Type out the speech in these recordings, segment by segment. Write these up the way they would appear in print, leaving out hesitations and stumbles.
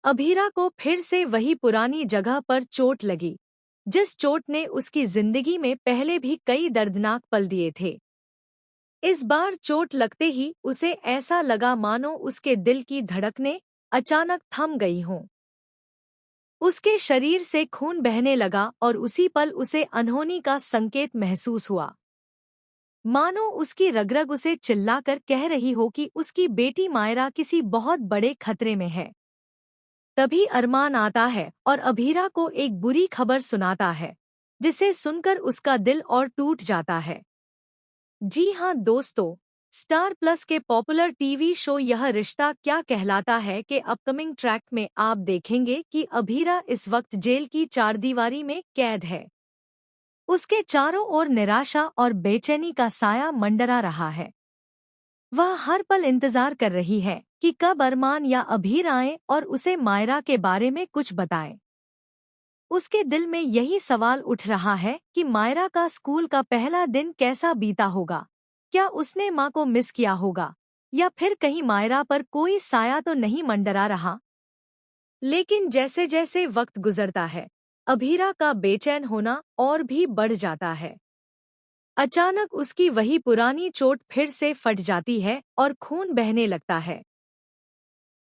अभीरा को फिर से वही पुरानी जगह पर चोट लगी, जिस चोट ने उसकी जिंदगी में पहले भी कई दर्दनाक पल दिए थे। इस बार चोट लगते ही उसे ऐसा लगा मानो उसके दिल की धड़कनें अचानक थम गई हों। उसके शरीर से खून बहने लगा और उसी पल उसे अनहोनी का संकेत महसूस हुआ, मानो उसकी रग-रग उसे चिल्लाकर कह रही हो कि उसकी बेटी मायरा किसी बहुत बड़े खतरे में है। तभी अरमान आता है और अभीरा को एक बुरी खबर सुनाता है, जिसे सुनकर उसका दिल और टूट जाता है। जी हाँ दोस्तों, स्टार प्लस के पॉपुलर टीवी शो यह रिश्ता क्या कहलाता है के अपकमिंग ट्रैक में आप देखेंगे कि अभीरा इस वक्त जेल की चारदीवारी में कैद है। उसके चारों ओर निराशा और बेचैनी का साया मंडरा रहा है। वह हर पल इंतजार कर रही है कि कब अरमान या अभीर आए और उसे मायरा के बारे में कुछ बताएं। उसके दिल में यही सवाल उठ रहा है कि मायरा का स्कूल का पहला दिन कैसा बीता होगा। क्या उसने माँ को मिस किया होगा, या फिर कहीं मायरा पर कोई साया तो नहीं मंडरा रहा। लेकिन जैसे जैसे वक्त गुजरता है, अभीरा का बेचैन होना और भी बढ़ जाता है। अचानक उसकी वही पुरानी चोट फिर से फट जाती है और खून बहने लगता है।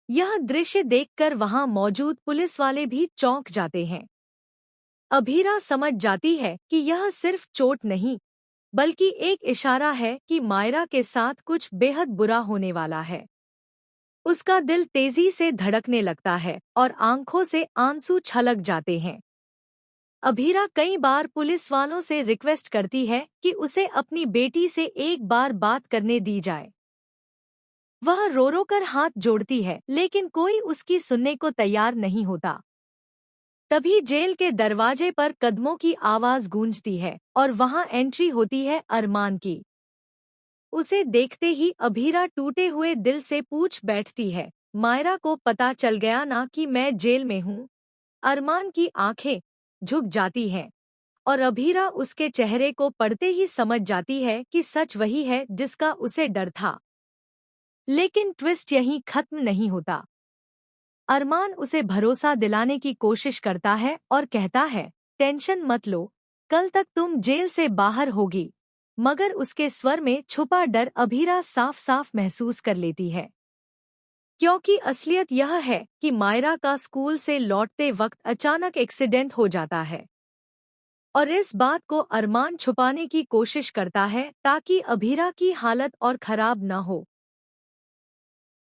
यह दृश्य देखकर वहां मौजूद पुलिस वाले भी चौंक जाते हैं। अभीरा समझ जाती है कि यह सिर्फ चोट नहीं, बल्कि एक इशारा है कि मायरा के साथ कुछ बेहद बुरा होने वाला है। उसका दिल तेजी से धड़कने लगता है और आंखों से आंसू छलक जाते हैं। अभीरा कई बार पुलिस वालों से रिक्वेस्ट करती है कि उसे अपनी बेटी से एक बार बात करने दी जाए। वह रो रो कर हाथ जोड़ती है, लेकिन कोई उसकी सुनने को तैयार नहीं होता। तभी जेल के दरवाजे पर कदमों की आवाज गूंजती है और वहां एंट्री होती है अरमान की। उसे देखते ही अभीरा टूटे हुए दिल से पूछ बैठती है, मायरा को पता चल गया ना कि मैं जेल में हूँ। अरमान की आंखें झुक जाती हैं और अभीरा उसके चेहरे को पढ़ते ही समझ जाती है कि सच वही है जिसका उसे डर था। लेकिन ट्विस्ट यहीं खत्म नहीं होता। अरमान उसे भरोसा दिलाने की कोशिश करता है और कहता है, टेंशन मत लो, कल तक तुम जेल से बाहर होगी। मगर उसके स्वर में छुपा डर अभीरा साफ साफ महसूस कर लेती है, क्योंकि असलियत यह है कि मायरा का स्कूल से लौटते वक्त अचानक एक्सीडेंट हो जाता है। और इस बात को अरमान छुपाने की कोशिश करता है ताकि अभीरा की हालत और खराब न हो।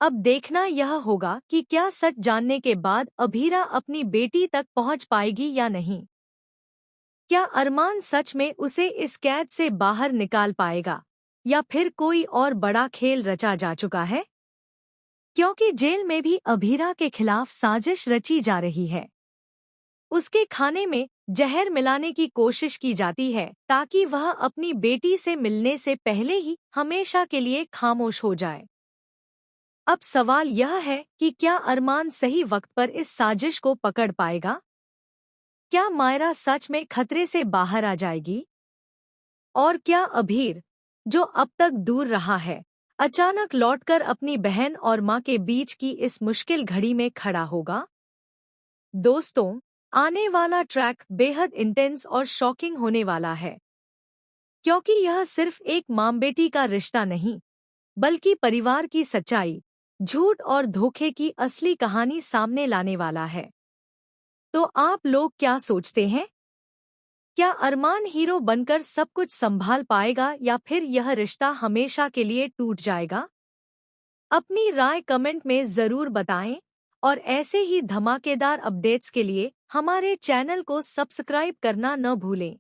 अब देखना यह होगा कि क्या सच जानने के बाद अभीरा अपनी बेटी तक पहुंच पाएगी या नहीं। क्या अरमान सच में उसे इस कैद से बाहर निकाल पाएगा, या फिर कोई और बड़ा खेल रचा जा चुका है। क्योंकि जेल में भी अभीरा के खिलाफ साजिश रची जा रही है। उसके खाने में जहर मिलाने की कोशिश की जाती है ताकि वह अपनी बेटी से मिलने से पहले ही हमेशा के लिए खामोश हो जाए। अब सवाल यह है कि क्या अरमान सही वक्त पर इस साजिश को पकड़ पाएगा। क्या मायरा सच में खतरे से बाहर आ जाएगी, और क्या अभीर, जो अब तक दूर रहा है, अचानक लौटकर अपनी बहन और मां के बीच की इस मुश्किल घड़ी में खड़ा होगा। दोस्तों, आने वाला ट्रैक बेहद इंटेंस और शॉकिंग होने वाला है, क्योंकि यह सिर्फ एक मां बेटी का रिश्ता नहीं, बल्कि परिवार की सच्चाई, झूठ और धोखे की असली कहानी सामने लाने वाला है। तो आप लोग क्या सोचते हैं? क्या अरमान हीरो बनकर सब कुछ संभाल पाएगा, या फिर यह रिश्ता हमेशा के लिए टूट जाएगा? अपनी राय कमेंट में ज़रूर बताएं और ऐसे ही धमाकेदार अपडेट्स के लिए हमारे चैनल को सब्सक्राइब करना न भूलें।